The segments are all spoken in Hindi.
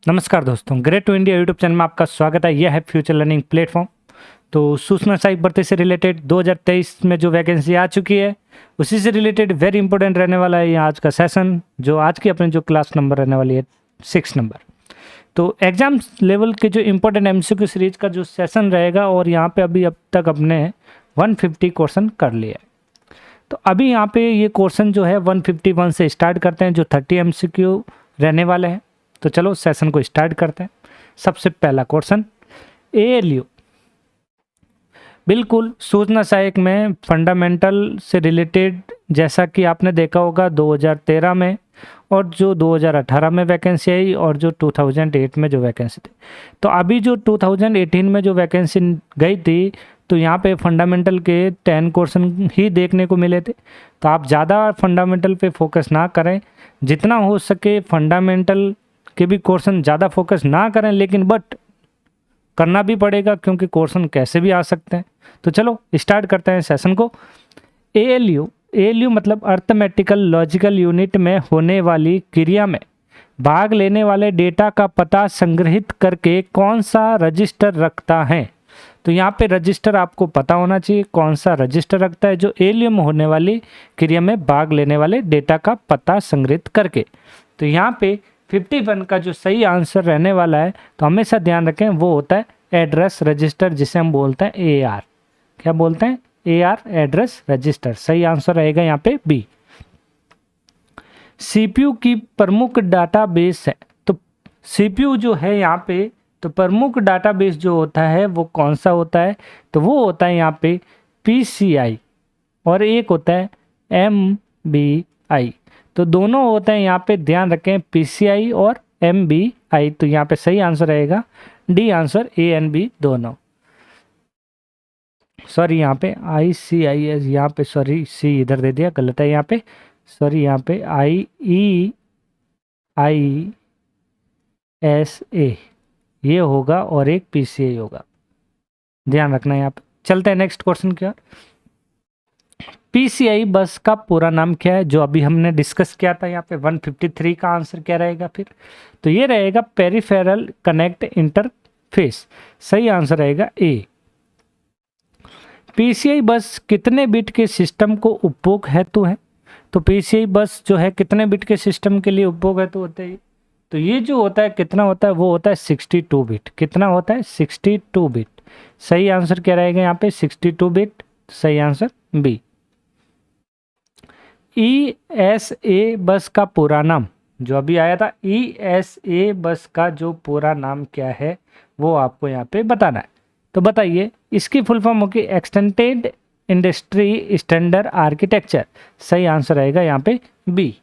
नमस्कार दोस्तों, great to India YouTube channel में आपका स्वागत है। यह है फ्यूचर लर्निंग प्लेटफॉर्म। तो सूचना सहायक भर्ती से रिलेटेड 2023 में जो वैकेंसी आ चुकी है उसी से रिलेटेड वेरी इंपॉर्टेंट रहने वाला है ये आज का सेशन, जो आज की अपनी जो क्लास नंबर रहने वाली है 6 नंबर। तो एग्जाम लेवल के जो इंपॉर्टेंट एमसीक्यू सीरीज का जो सेशन रहेगा, और यहाँ पे अब तक अपने 150 क्वेश्चन कर लिए। तो अभी यहाँ पे ये क्वेश्चन जो है 151 से स्टार्ट करते हैं, जो 30 एमसीक्यू रहने वाले हैं। तो चलो सेशन को स्टार्ट करते हैं। सबसे पहला क्वेश्चन, एएलयू बिल्कुल सूचना सहायक में फंडामेंटल से रिलेटेड, जैसा कि आपने देखा होगा 2013 में और जो 2018 में वैकेंसी आई और जो 2008 में जो वैकेंसी थी। तो अभी जो 2018 में जो वैकेंसी गई थी, तो यहाँ पे फंडामेंटल के 10 क्वेश्चन ही देखने को मिले थे। तो आप ज़्यादा फंडामेंटल पे फोकस ना करें, जितना हो सके फंडामेंटल के भी क्वेश्चन ज़्यादा फोकस ना करें, लेकिन बट करना भी पड़ेगा क्योंकि क्वेश्चन कैसे भी आ सकते हैं। तो चलो स्टार्ट करते हैं सेशन को। एएलयू मतलब अर्थमेटिकल लॉजिकल यूनिट में होने वाली क्रिया में भाग लेने वाले डेटा का पता संग्रहित करके कौन सा रजिस्टर रखता है। तो यहाँ पे रजिस्टर आपको पता होना चाहिए कौन सा रजिस्टर रखता है जो एएलयू में होने वाली क्रिया में भाग लेने वाले डेटा का पता संग्रहित करके। तो यहाँ पे 51 का जो सही आंसर रहने वाला है, तो हमेशा ध्यान रखें, वो होता है एड्रेस रजिस्टर, जिसे हम बोलते हैं एआर। क्या बोलते हैं? AR, address register. सही आंसर रहेगा यहाँ पे बी। सीपीयू की प्रमुख डाटाबेस है, तो सीपीयू जो है यहाँ पे, तो प्रमुख डाटाबेस जो होता है वो कौन सा होता है? तो वो होता है यहाँ पे पीसीआई और एक होता है एमबीआई। तो दोनों होते हैं यहाँ पे, ध्यान रखें, पीसीआई और एमबीआई। तो यहाँ पे सही आंसर रहेगा D answer, A and B दोनों। सॉरी यहाँ पे ICIS, यहाँ पे सॉरी सी इधर दे दिया, गलत है यहाँ पे। सॉरी यहाँ पे IEISA ये होगा और एक PCI होगा, ध्यान रखना यहाँ पे। चलते हैं नेक्स्ट क्वेश्चन की ओर। पीसीआई बस का पूरा नाम क्या है, जो अभी हमने डिस्कस किया था। यहाँ पे 153 का आंसर क्या रहेगा फिर? तो ये रहेगा पेरिफेरल कनेक्ट इंटरफेस। सही आंसर रहेगा ए। पीसीआई बस कितने बिट के सिस्टम को उपभोग हेतु है? तो पीसीआई बस जो है कितने बिट के सिस्टम के लिए उपभोग हेतु होते हैं? तो ये जो होता है कितना होता है, वो होता है 62 बिट। कितना होता है? 62 बिट। सही आंसर क्या रहेगा यहाँ पे? 62 बिट। सही आंसर बी। ESA बस का पूरा नाम, जो अभी आया था, ESA बस का जो पूरा नाम क्या है वो आपको यहाँ पे बताना है। तो बताइए, इसकी फुल फॉर्म होगी एक्सटेंडेड इंडस्ट्री स्टैंडर्ड आर्किटेक्चर। सही आंसर रहेगा यहाँ पे बी।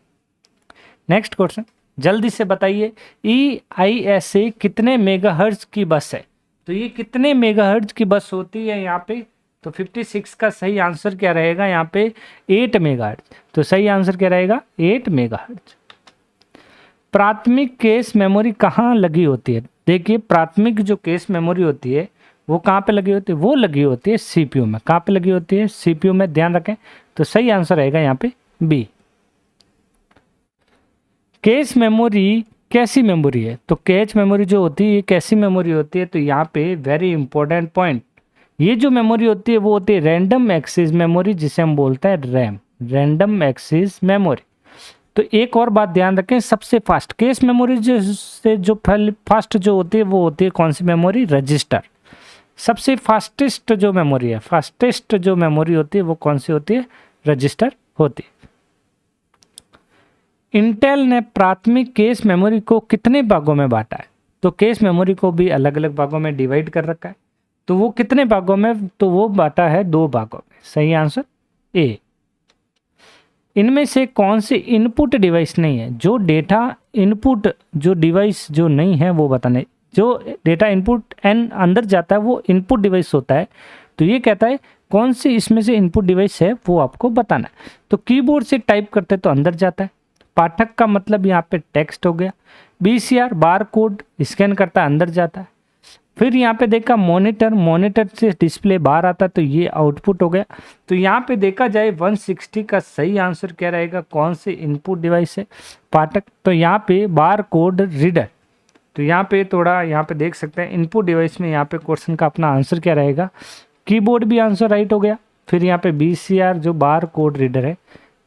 नेक्स्ट क्वेश्चन, जल्दी से बताइए, EISA कितने मेगाहर्ट्ज की बस है? तो ये कितने मेगाहर्ट्ज की बस होती है यहाँ पे? तो 56 का सही आंसर क्या रहेगा यहाँ पे? 8 मेगाहर्ट्ज। तो सही आंसर क्या रहेगा? 8 मेगाहर्ट्ज। प्राथमिक केस मेमोरी कहाँ लगी होती है? देखिए, प्राथमिक जो केस मेमोरी होती है वो कहाँ पे लगी होती है? वो लगी होती है सीपीयू में। कहाँ पे लगी होती है? सीपीयू में, ध्यान रखें। तो सही आंसर रहेगा यहाँ पे बी। कैश मेमोरी कैसी मेमोरी है? तो कैश मेमोरी जो होती है ये कैसी मेमोरी होती है? तो यहाँ पे वेरी इंपॉर्टेंट पॉइंट, ये जो मेमोरी होती है वो होती है रैंडम एक्सेस मेमोरी, जिसे हम बोलते हैं रैम, रैंडम एक्सेस मेमोरी। तो एक और बात ध्यान रखें, सबसे फास्ट केस मेमोरी जो फास्ट जो होती है वो होती है कौन सी मेमोरी? रजिस्टर। सबसे फास्टेस्ट जो मेमोरी है, फास्टेस्ट जो मेमोरी होती है वो कौन सी होती है? रजिस्टर होती है। इंटेल ने प्राथमिक केस मेमोरी को कितने भागों में बांटा है? तो केस मेमोरी को भी अलग अलग भागों में डिवाइड कर रखा है। तो वो कितने भागों में? तो वो बांटा है 2 भागों में। सही आंसर ए। इनमें से कौन सी इनपुट डिवाइस नहीं है? जो डेटा इनपुट जो डिवाइस जो नहीं है वो बताने, जो डेटा इनपुट एन अंदर जाता है वो इनपुट डिवाइस होता है। तो ये कहता है कौन सी इसमें से इनपुट डिवाइस है वो आपको बताना है। तो कीबोर्ड से टाइप करते तो अंदर जाता है, पाठक का मतलब यहाँ पे टेक्स्ट हो गया। BCR बार कोड स्कैन करता है, अंदर जाता है। फिर यहाँ पे देखा मॉनिटर, मॉनिटर से डिस्प्ले बाहर आता, तो ये आउटपुट हो गया। तो यहाँ पे देखा जाए 160 का सही आंसर क्या रहेगा? कौन से इनपुट डिवाइस है? पाठक। तो यहाँ पे बार कोड रीडर, तो यहाँ पे थोड़ा यहाँ पे देख सकते हैं इनपुट डिवाइस में यहाँ पे क्वेश्चन का अपना आंसर क्या रहेगा, कीबोर्ड भी आंसर राइट हो गया। फिर यहाँ पे BCR जो बार कोड रीडर है,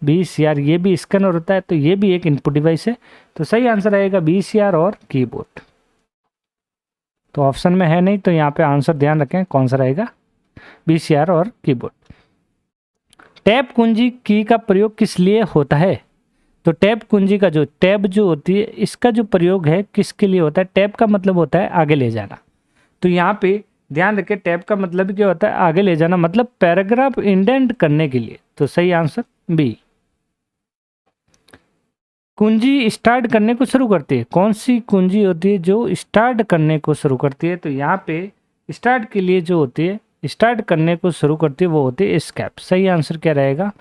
BCR ये भी स्कैनर होता है, तो ये भी एक इनपुट डिवाइस है। तो सही आंसर आएगा BCR और कीबोर्ड। तो ऑप्शन में है नहीं, तो यहाँ पे आंसर ध्यान रखें कौन सा रहेगा, BCR और कीबोर्ड। टैब कुंजी की का प्रयोग किस लिए होता है? तो टैब कुंजी का जो टैब जो होती है इसका जो प्रयोग है किसके लिए होता है? टैब का मतलब होता है आगे ले जाना। तो यहाँ पे ध्यान रखें टैब का मतलब क्या होता है, आगे ले जाना, मतलब पैराग्राफ इंडेंट करने के लिए। तो सही आंसर बी। कुंजी स्टार्ट करने को शुरू करती है, कौन सी कुंजी होती है जो स्टार्ट करने को शुरू करती है? तो यहाँ पे स्टार्ट के लिए जो होती है, स्टार्ट करने को शुरू करती है, वो होती है एस्केप। सही आंसर क्या रहेगा?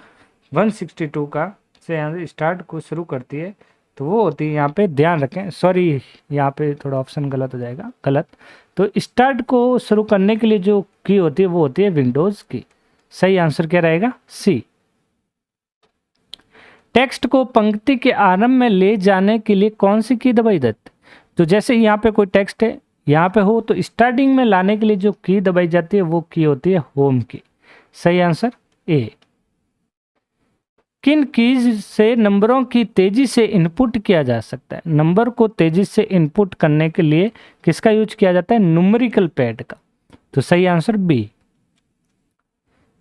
162 का से स्टार्ट को शुरू करती है तो वो होती है, यहाँ पे ध्यान रखें, सॉरी यहाँ पे थोड़ा ऑप्शन गलत हो जाएगा, गलत। तो स्टार्ट को शुरू करने के लिए जो की होती है वो होती है विंडोज़ की। सही आंसर क्या रहेगा? सी। टेक्स्ट को पंक्ति के आरंभ में ले जाने के लिए कौन सी की दबाई जाती? तो जैसे यहाँ पे कोई टेक्स्ट है यहाँ पे हो, तो स्टार्टिंग में लाने के लिए जो की दबाई जाती है वो की होती है होम की। सही आंसर ए। किन कीज से नंबरों की तेजी से इनपुट किया जा सकता है? नंबर को तेजी से इनपुट करने के लिए किसका यूज किया जाता है? न्यूमेरिकल पैड का। तो सही आंसर बी।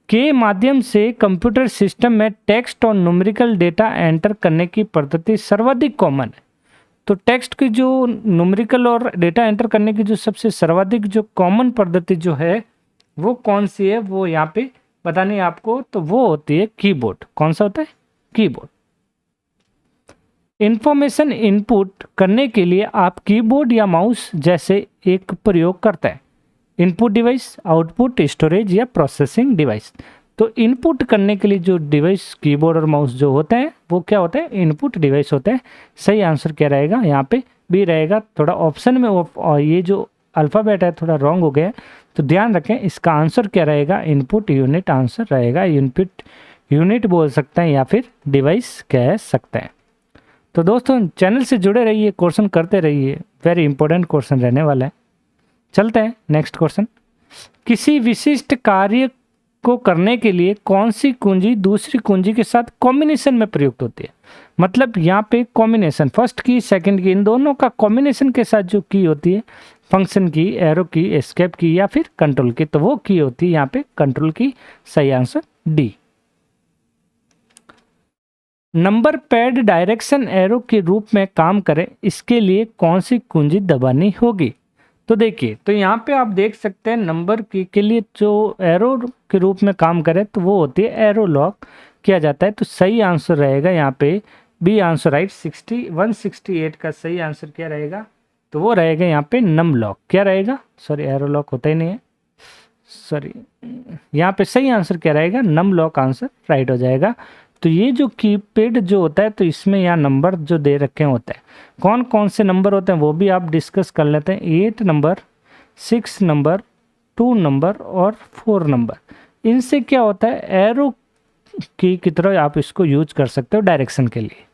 के माध्यम से कंप्यूटर सिस्टम में टेक्स्ट और न्यूमेरिकल डेटा एंटर करने की पद्धति सर्वाधिक कॉमन है। तो टेक्स्ट की जो न्यूमेरिकल और डेटा एंटर करने की जो सबसे सर्वाधिक जो कॉमन पद्धति जो है वो कौन सी है, वो यहाँ पे बतानी है आपको। तो वो होती है कीबोर्ड। कौन सा होता है? कीबोर्ड। इंफॉर्मेशन इनपुट करने के लिए आप कीबोर्ड या माउस जैसे एक प्रयोग करते हैं। इनपुट डिवाइस, आउटपुट, स्टोरेज या प्रोसेसिंग डिवाइस। तो इनपुट करने के लिए जो डिवाइस कीबोर्ड और माउस जो होते हैं वो क्या होते हैं? इनपुट डिवाइस होते हैं। सही आंसर क्या रहेगा? यहाँ पे बी रहेगा। थोड़ा ऑप्शन में और ये जो अल्फ़ाबेट है थोड़ा रॉन्ग हो गया, तो ध्यान रखें इसका आंसर क्या रहेगा? इनपुट यूनिट आंसर रहेगा। इनपुट यूनिट बोल सकते हैं या फिर डिवाइस कह सकते हैं। तो दोस्तों चैनल से जुड़े रहिए, क्वेश्चन करते रहिए, वेरी इंपॉर्टेंट क्वेश्चन रहने वाला है। चलते हैं नेक्स्ट क्वेश्चन। किसी विशिष्ट कार्य को करने के लिए कौन सी कुंजी दूसरी कुंजी के साथ कॉम्बिनेशन में प्रयुक्त होती है? मतलब यहाँ पे कॉम्बिनेशन, फर्स्ट की सेकंड की, इन दोनों का कॉम्बिनेशन के साथ जो की होती है, फंक्शन की, एरो की, एस्केप की या फिर कंट्रोल की, तो वो की होती है यहाँ पे कंट्रोल की। सही answer D. Number pad direction arrow के रूप में काम करे, इसके लिए कौन सी कुंजी दबानी होगी? तो देखिए, तो यहाँ पे आप देख सकते हैं नंबर की के लिए जो एरो के रूप में काम करे तो वो होती है एरो लॉक किया जाता है। तो सही आंसर रहेगा यहाँ पे बी आंसर राइट। 168 का सही आंसर क्या रहेगा? तो वो रहेगा यहाँ पे नम लॉक। क्या रहेगा? सॉरी एरो लॉक होता ही नहीं है, सॉरी यहाँ पे सही आंसर क्या रहेगा? नम लॉक आंसर राइट हो जाएगा। तो ये जो कीपैड जो होता है तो इसमें यहाँ नंबर जो दे रखे होते हैं, कौन कौन से नंबर होते हैं वो भी आप डिस्कस कर लेते हैं। 8 नंबर, 6 नंबर, 2 नंबर और 4 नंबर। इनसे क्या होता है, एरो की तरह आप इसको यूज कर सकते हो डायरेक्शन के लिए।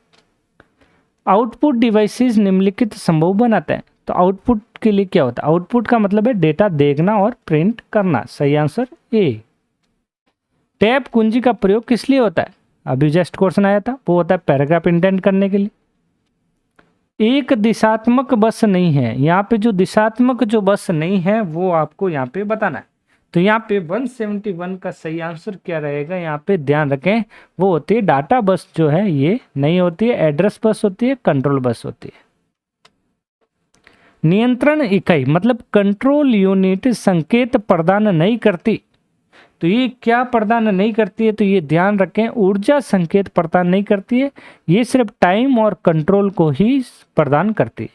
आउटपुट डिवाइसेस निम्नलिखित संभव बनाते हैं। तो आउटपुट के लिए क्या होता है? आउटपुट का मतलब है डेटा देखना और प्रिंट करना। सही आंसर ए। टैब कुंजी का प्रयोग किस लिए होता है? अभी जस्ट क्वेश्चन आया था, वो होता है पैराग्राफ इंडेंट करने के लिए। एक दिशात्मक बस नहीं है, यहाँ पे जो दिशात्मक जो बस नहीं है वो आपको यहाँ पे बताना है। तो यहाँ पे 171 का सही आंसर क्या रहेगा? यहाँ पे ध्यान रखें वो होती है डाटा बस जो है ये नहीं होती है, एड्रेस बस होती है, कंट्रोल बस होती है। नियंत्रण इकाई मतलब कंट्रोल यूनिट संकेत प्रदान नहीं करती। तो ये क्या प्रदान नहीं करती है? तो ये ध्यान रखें ऊर्जा संकेत प्रदान नहीं करती है, ये सिर्फ टाइम और कंट्रोल को ही प्रदान करती है।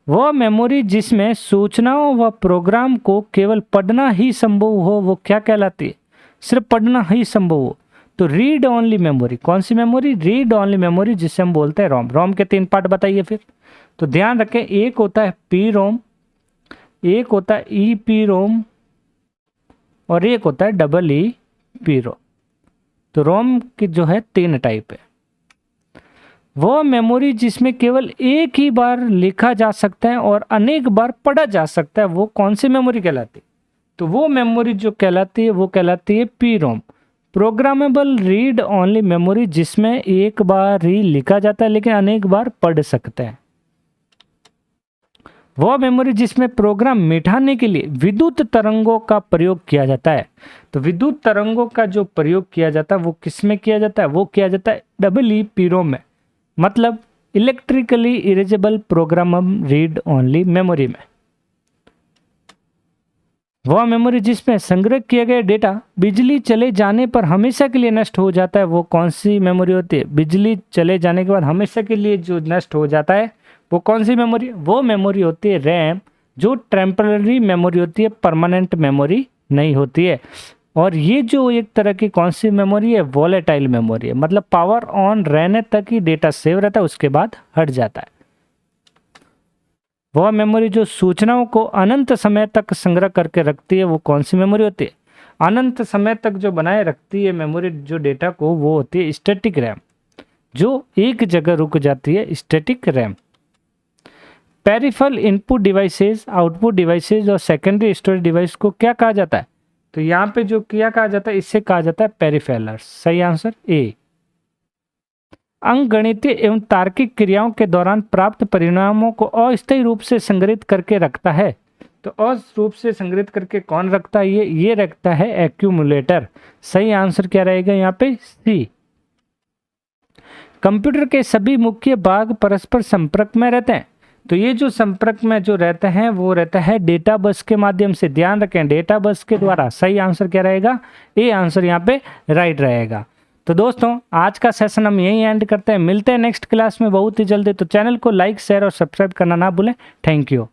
वह मेमोरी जिसमें सूचनाओं व प्रोग्राम को केवल पढ़ना ही संभव हो वो क्या कहलाती है? सिर्फ पढ़ना ही संभव हो। तो रीड ओनली मेमोरी। कौन सी मेमोरी? रीड ओनली मेमोरी, जिसे हम बोलते हैं रोम। रोम के 3 पार्ट बताइए फिर। तो ध्यान रखें एक होता है पी रोम, एक होता है ई पी रोम और एक होता है डबल ई पी रोम। तो रोम की जो है 3 टाइप है। वह मेमोरी जिसमें केवल एक ही बार लिखा जा सकता है और अनेक बार पढ़ा जा सकता है, वो कौन सी मेमोरी कहलाती है? तो वो मेमोरी जो कहलाती है वो कहलाती है पीरोम, प्रोग्रामेबल रीड ओनली मेमोरी, जिसमें एक बार ही लिखा जाता है लेकिन अनेक बार पढ़ सकते हैं। वह मेमोरी जिसमें प्रोग्राम मिटाने के लिए विद्युत तरंगों का प्रयोग किया जाता है। तो विद्युत तरंगों का जो प्रयोग किया जाता है वो किस में किया जाता है? वो किया जाता है डबल पीरोम में, मतलब electrically erasable program read only memory में। वह मेमोरी जिसमें संग्रह किया गया डेटा बिजली चले जाने पर हमेशा के लिए नष्ट हो जाता है, वो कौन सी मेमोरी होती है? बिजली चले जाने के बाद हमेशा के लिए जो नष्ट हो जाता है वो कौन सी मेमोरी? वो मेमोरी होती है रैम, जो टेम्पररी मेमोरी होती है, परमानेंट मेमोरी नहीं होती है। और ये जो एक तरह की कौन सी मेमोरी है? वॉलेटाइल मेमोरी है, मतलब पावर ऑन रहने तक ही डेटा सेव रहता है, उसके बाद हट जाता है। वह मेमोरी जो सूचनाओं को अनंत समय तक संग्रह करके रखती है, वो कौन सी मेमोरी होती है? अनंत समय तक जो बनाए रखती है मेमोरी जो डेटा को, वो होती है स्टैटिक रैम, जो एक जगह रुक जाती है, static RAM. Peripheral input devices, output devices और सेकेंडरी स्टोरेज डिवाइस को क्या कहा जाता है? तो यहाँ पे जो क्या कहा जाता है, इससे कहा जाता है पेरिफेरल्स। सही आंसर ए। अंकगणितीय एवं तार्किक क्रियाओं के दौरान प्राप्त परिणामों को अस्थायी रूप से संग्रहित करके रखता है। तो अस्थायी रूप से संग्रहित करके कौन रखता है? ये रखता है एक्यूमुलेटर। सही आंसर क्या रहेगा यहाँ पे? सी। कंप्यूटर के सभी मुख्य भाग परस्पर संपर्क में रहते हैं। तो ये जो संपर्क में जो रहते हैं वो रहता है डेटा बस के माध्यम से। ध्यान रखें, डेटा बस के द्वारा। सही आंसर क्या रहेगा? ए आंसर यहाँ पे राइट रहेगा। तो दोस्तों आज का सेशन हम यहीं एंड करते हैं, मिलते हैं नेक्स्ट क्लास में बहुत ही जल्दी। तो चैनल को लाइक, शेयर और सब्सक्राइब करना ना भूलें। Thank you.